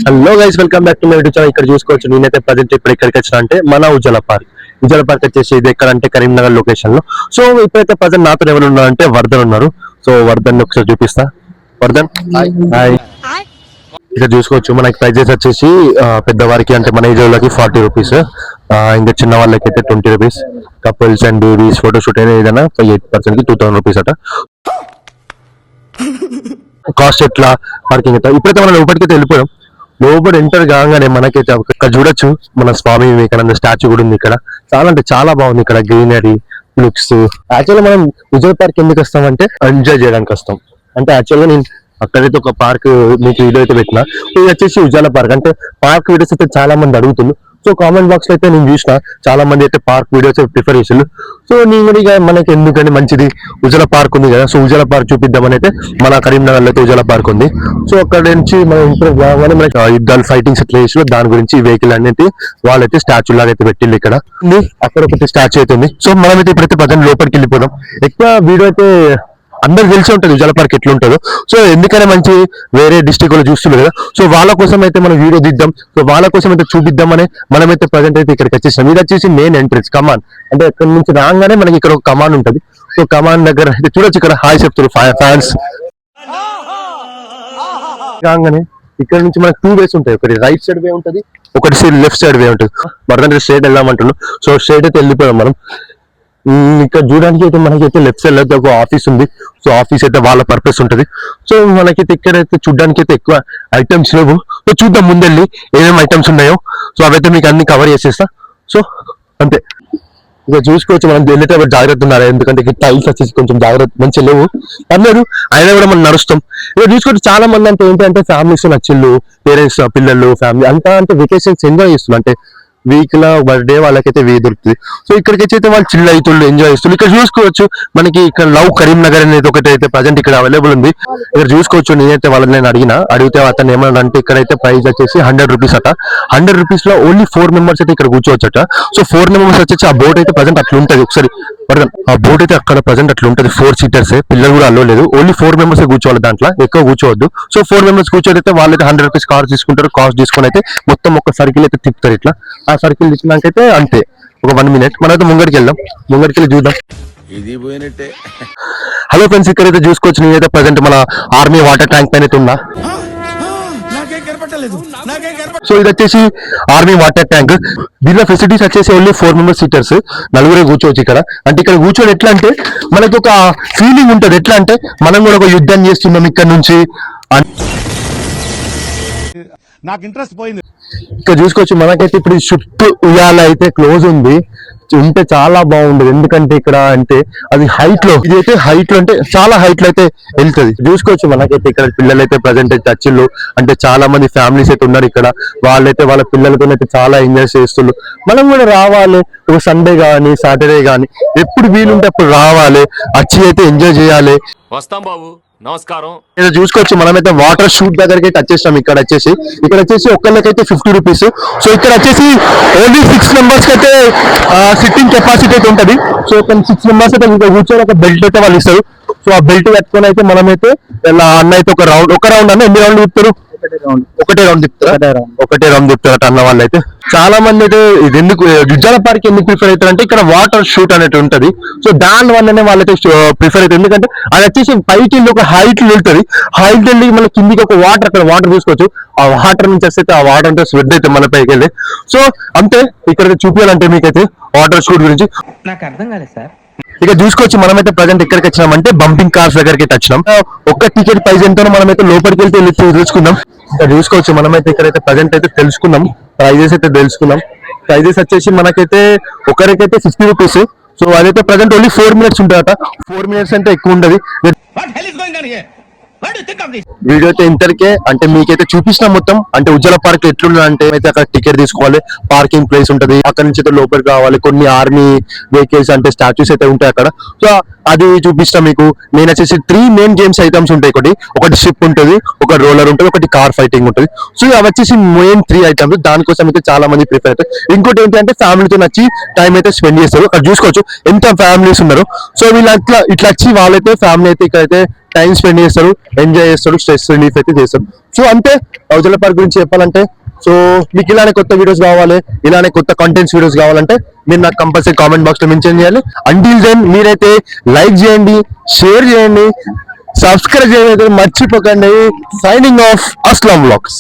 Hello guys, welcome back to my YouTube channel. ఇక్కడ చూసుకోవచ్చు నేనైతే ప్రజెంట్ ఇప్పుడు ఎక్కడికి వచ్చినా అంటే మన ఉజ్జల పార్క్ వచ్చేసి ఇది ఎక్కడ అంటే కరీంనగర్ లొకేషన్ లో. సో ఇప్పుడైతే ప్రజెంట్ నాతో ఎవరు ఉన్నారు అంటే వర్ధన్ ఉన్నారు. సో వర్ధన్ ఒకసారి చూపిస్తా. వర్ధన్ హాయ్. ఇక్కడ చూసుకోవచ్చు మనకి ప్రైజెస్ వచ్చేసి పెద్దవారికి అంటే మన ఏజ్ వాళ్ళకి 40 రూపీస్, ఇంకా చిన్న వాళ్ళకి అయితే 20 rupees. Couples and babies photoshoot అయినా ఏదైనా 8% కి 2000 రూపీస్ అట. కాస్ట్ ఎట్లా, పార్కింగ్ ఎట్లా, ఇప్పుడైతే మనం లోపలికైతే వెళ్ళిపోయాం. లోపల ఎంటర్ కాగానే మనకైతే ఇక్కడ చూడొచ్చు మన స్వామి వివేకానంద స్టాచ్యూ కూడా ఉంది ఇక్కడ. చాలా అంటే చాలా బాగుంది ఇక్కడ, గ్రీనరీ లుక్స్. యాక్చువల్గా మనం విజయ్ పార్క్ ఎందుకు వస్తామంటే ఎంజాయ్ చేయడానికి వస్తాం. అంటే యాక్చువల్గా నేను అక్కడైతే ఒక పార్క్ మీకు వీడియో అయితే పెట్టిన, ఇది వచ్చేసి ఉజాల పార్క్. అంటే పార్క్ వీడియోస్ అయితే చాలా మంది అడుగుతున్నారు. సో కామెంట్ బాక్స్ లో అయితే నేను చూసిన చాలా మంది అయితే పార్క్ వీడియోస్ ప్రిఫర్ చేసారు. సో నేను కూడా ఇక మనకి ఎందుకని మంచిది ఉజాల పార్క్ ఉంది కదా, సో ఉజాల పార్క్ చూపిద్దామని అయితే మన కరీంనగర్ లో అయితే ఉజాల పార్క్ ఉంది. సో అక్కడ నుంచి మనం ఇంప్రెస్ కాగానే మనకి యుద్ధాలు ఫైటింగ్స్ ఎట్లా చేసిన దాని గురించి వెహికల్ అనేది వాళ్ళైతే స్టాచ్యూ లాగా అయితే పెట్టింది ఇక్కడ. అక్కడ ఒకటి స్టాచ్యూ అయితే ఉంది. సో మనమైతే ఇప్పుడైతే ప్రజెంట్ లోపలికి వెళ్ళిపోదాం. ఎక్కువ వీడియో అయితే అందరికి తెలిసి ఉంటుంది ఉజాల పార్క్ ఎట్లుంటుందో. సో ఎందుకనే మంచి వేరే డిస్ట్రిక్ట్ లో చూస్తున్నారు కదా, సో వాళ్ళ కోసం అయితే మనం వీడియో దిద్దాం, సో వాళ్ళ కోసం అయితే చూపిద్దామని మనమైతే ప్రజెంట్ అయితే ఇక్కడికి వచ్చేసాం. ఇది వచ్చేసి మెయిన్ ఎంట్రెన్స్ కమాన్. అంటే ఇక్కడ నుంచి రాగానే మనకి ఇక్కడ ఒక కమాన్ ఉంటుంది. సో కమాన్ దగ్గర అయితే చూడొచ్చు ఇక్కడ హాయ్ చెప్తారు ఫ్యాన్స్. రాగానే ఇక్కడ నుంచి మనకి 2 వేస్ ఉంటాయి. ఒకటి రైట్ సైడ్ వే ఉంటుంది, ఒకటి లెఫ్ట్ సైడ్ వే ఉంటుంది. మరదంటే స్ట్రేట్ వెళ్దామంటున్నాం. సో స్ట్రేట్ అయితే వెళ్ళిపోయాం మనం. ఇక్కడ చూడడానికి అయితే మనకైతే లెఫ్ట్ సైడ్ లో ఒక ఆఫీస్ ఉంది. సో ఆఫీస్ అయితే వాళ్ళ పర్పస్ ఉంటుంది. సో మనకైతే ఇక్కడైతే చూడడానికి అయితే ఎక్కువ ఐటమ్స్ లేవు. సో చూద్దాం ముందెళ్ళి ఏమేమి ఐటమ్స్ ఉన్నాయో. సో అవైతే మీకు అన్ని కవర్ చేసేస్తా. సో అంతే, ఇక చూసుకోవచ్చు మనం వెళ్ళేటప్పుడు జాగ్రత్త ఉండాలి. ఎందుకంటే టైల్స్ వచ్చేసి కొంచెం జాగ్రత్త మంచిగా లేవు అన్నారు, అయినా కూడా మనం నడుస్తాం. ఇక చూసుకోవచ్చు చాలా మంది అంటే ఏంటంటే ఫ్యామిలీస్ నచ్చిళ్ళు, పేరెంట్స్ పిల్లలు ఫ్యామిలీ అంతా అంటే వెకేషన్స్ ఎంజాయ్ చేస్తున్నారు. అంటే వీక్ లో బర్త్డే వాళ్ళకైతే దొరుకుతుంది. సో ఇక్కడికి అయితే వాళ్ళు చిల్ అవుతుండ్రు, ఎంజాయ్ చేస్తున్నారు. ఇక్కడ చూసుకోవచ్చు మనకి ఇక్కడ లవ్ కరీంనగర్ అనేది ఒకటి అయితే ప్రజెంట్ ఇక్కడ అవైలబుల్ ఉంది. ఇక్కడ చూసుకోవచ్చు నేనైతే వాళ్ళని నేను అడిగితే అతను ఏమన్నాడంటే ఇక్కడైతే ప్రైస్ వచ్చేసి 100 రూపీస్ అట. 100 రూపీస్ లో ఓన్లీ 4 మెంబర్స్ అయితే ఇక్కడ కూర్చోవచ్చట. సో 4 మెంబర్స్ వచ్చేసి ఆ బోట్ అయితే ప్రజెంట్ అట్లా ఉంటుంది. ఒకసారి ఆ బోట్ అయితే అక్కడ ప్రజెంట్ అట్లా ఉంటుంది. 4 సీటర్స్, పిల్లలు కూడా అల్లో లేదు. ఓన్లీ 4 మెంబర్స్ కూర్చోవాలి, దాంట్లో ఎక్కువ కూర్చోవద్దు. సో 4 మెంబర్స్ కూర్చోఅయితే వాళ్ళైతే 100 రూపీస్ కార్ తీసుకుంటారు. కాస్ట్ తీసుకుని అయితే మొత్తం ఒక సర్కిల్ అయితే తిప్పుతారు. ఇట్లా ఆ సర్కిల్ తిప్పినాకైతే అంతే ఒక 1 మినిట్ మనమైతే ముంగడికి వెళ్దాం. ముంగడికి వెళ్ళి చూద్దాం. హలో ఫ్రెండ్స్, ఇక్కడైతే చూసుకోవచ్చు నేనైతే ప్రజెంట్ మన ఆర్మీ వాటర్ ట్యాంక్ పైన అయితే ఉన్నా. సో ఇది వచ్చేసి ఆర్మీ వాటర్ ట్యాంక్. దీనిలో ఫెసిలిటీస్ వచ్చేసి ఓన్లీ 4 మెంబర్స్ సీటర్స్, నలుగురే కూర్చోవచ్చు ఇక్కడ. అంటే ఇక్కడ కూర్చొని ఎట్లా అంటే మనకి ఒక ఫీలింగ్ ఉంటుంది. ఎట్లా అంటే మనం కూడా ఒక యుద్ధం చేస్తున్నాం ఇక్కడ నుంచి. నాకు ఇంట్రెస్ట్ పోయింది. ఇక్కడ చూసుకోవచ్చు మనకైతే ఇప్పుడు చుట్టూ ఉయ్యాల అయితే క్లోజ్ ఉంది. ఉంటే చాలా బాగుండదు, ఎందుకంటే ఇక్కడ అంటే అది హైట్ లో, ఇదైతే హైట్ లో అంటే చాలా హైట్ లో అయితే వెళ్తుంది. చూసుకోవచ్చు మనకైతే ఇక్కడ పిల్లలు అయితే ప్రజెంట్ అయితే టచ్లు అంటే చాలా మంది ఫ్యామిలీస్ అయితే ఉన్నారు ఇక్కడ. వాళ్ళైతే వాళ్ళ పిల్లలతో అయితే చాలా ఎంజాయ్ చేస్తున్నారు. మనం కూడా రావాలి, ఒక సండే కానీ సాటర్డే కానీ ఎప్పుడు వీలుంటే అప్పుడు రావాలి, వచ్చి అయితే ఎంజాయ్ చేయాలి. వస్తాం బాబు, నమస్కారం. చూసుకోవచ్చు మనమైతే వాటర్ షూట్ దగ్గరికి టచ్ చేస్తాం. ఇక్కడ వచ్చేసి ఒక్కళ్ళకైతే 50 రూపీస్. సో ఇక్కడ వచ్చేసి ఓన్లీ 6 మెంబర్స్ కి అయితే సిట్టింగ్ కెపాసిటీ అయితే ఉంటుంది. సో ఒక 6 మెంబర్స్ అయితే ఇంకా కూర్చొని ఒక బెల్ట్ అయితే వాళ్ళు ఇస్తారు. సో ఆ బెల్ట్ కట్టుకొని అయితే మనమైతే ఇలా అన్న అయితే ఒక రౌండ్ అన్న ఎన్ని రౌండ్ తిప్పుతారు? ఒకటే రౌండ్ తిప్పుతారట అన్న వాళ్ళు అయితే. చాలా మంది అయితే ఇది ఎందుకు ఉజ్జల పార్క్ ఎందుకు ప్రిఫర్ అవుతారు అంటే ఇక్కడ వాటర్ షూట్ అనేది ఉంటది. సో దాని వల్లనే వాళ్ళైతే ప్రిఫర్ అవుతుంది. ఎందుకంటే అది వచ్చేసి పైకి వెళ్ళి ఒక హైట్ వెళ్తుంది. హైట్ వెళ్ళి మన కిందికి ఒక వాటర్, అక్కడ వాటర్ చూసుకోవచ్చు. ఆ వాటర్ నుంచి వస్తే ఆ వాటర్ అంటే స్వెడ్ అయితే మన పైకి వెళ్ళి. సో అంతే, ఇక్కడ చూపించాలంటే మీకైతే వాటర్ షూట్ గురించి నాకు అర్థం కాలేదు సార్. ఇక చూసుకోవచ్చు మనమైతే ప్రజెంట్ ఎక్కడికి వచ్చినామంటే బంపింగ్ కార్స్ దగ్గరికి వచ్చినాం. ఒక్క టికెట్ ప్రైస్ ఎంతో మనమైతే లోపలికి వెళ్తే తెలుసుకుందాం. ఇక్కడ చూసుకోవచ్చు మనమైతే ఇక్కడైతే ప్రజెంట్ అయితే తెలుసుకుందాం, ప్రైజెస్ అయితే తెలుసుకుందాం. ప్రైజెస్ వచ్చేసి మనకైతే ఒకరికైతే 50 రూపీస్. సో అదైతే ప్రజెంట్ ఓన్లీ 4 మినిట్స్ ఉంటుందట. 4 మినిట్స్ అంటే ఎక్కువ ఉండదు. వీడియో అయితే ఇంతరికే, అంటే మీకైతే చూపించిన మొత్తం అంటే ఉజ్జల పార్క్ ఎట్లున్నా అంటే అయితే అక్కడ టికెట్ తీసుకోవాలి, పార్కింగ్ ప్లేస్ ఉంటుంది, అక్కడ నుంచి అయితే లోపలికి కావాలి. కొన్ని ఆర్మీ వెహికల్స్ అంటే స్టాచ్యూస్ అయితే ఉంటాయి అక్కడ. సో అది చూపిస్తా మీకు. నేను వచ్చేసి 3 మెయిన్ గేమ్స్ ఐటమ్స్ ఉంటాయి. ఒకటి షిప్ ఉంటుంది, ఒక రోలర్ ఉంటుంది, ఒకటి కార్ ఫైటింగ్ ఉంటుంది. సో అవి వచ్చేసి మెయిన్ 3 ఐటమ్స్. దానికోసం అయితే చాలా మంది ప్రిఫర్ అవుతారు. ఇంకోటి ఏంటంటే ఫ్యామిలీతో నచ్చి టైం అయితే స్పెండ్ చేస్తారు. అక్కడ చూసుకోవచ్చు ఎంత ఫ్యామిలీస్ ఉన్నారు. సో వీళ్ళు ఇట్లా వచ్చి వాళ్ళైతే ఫ్యామిలీ అయితే ఇక్కడైతే టైం స్పెండ్ చేస్తారు, ఎంజాయ్ చేస్తారు, స్ట్రెస్ రిలీఫ్ అయితే చేస్తారు. సో అంతే ఔజల పార్క్ గురించి చెప్పాలంటే. సో మీకు ఇలానే కొత్త వీడియోస్ కావాలి, ఇలానే కొత్త కంటెంట్స్ వీడియోస్ కావాలంటే మీరు నాకు కంపల్సరీ కామెంట్ బాక్స్ లో మెన్షన్ చేయాలి. అంటిల్ దెన్ మీరైతే లైక్ చేయండి, షేర్ చేయండి, సబ్స్క్రైబ్ చేయడం మర్చిపోకండి. Signing off Aslam vlogs.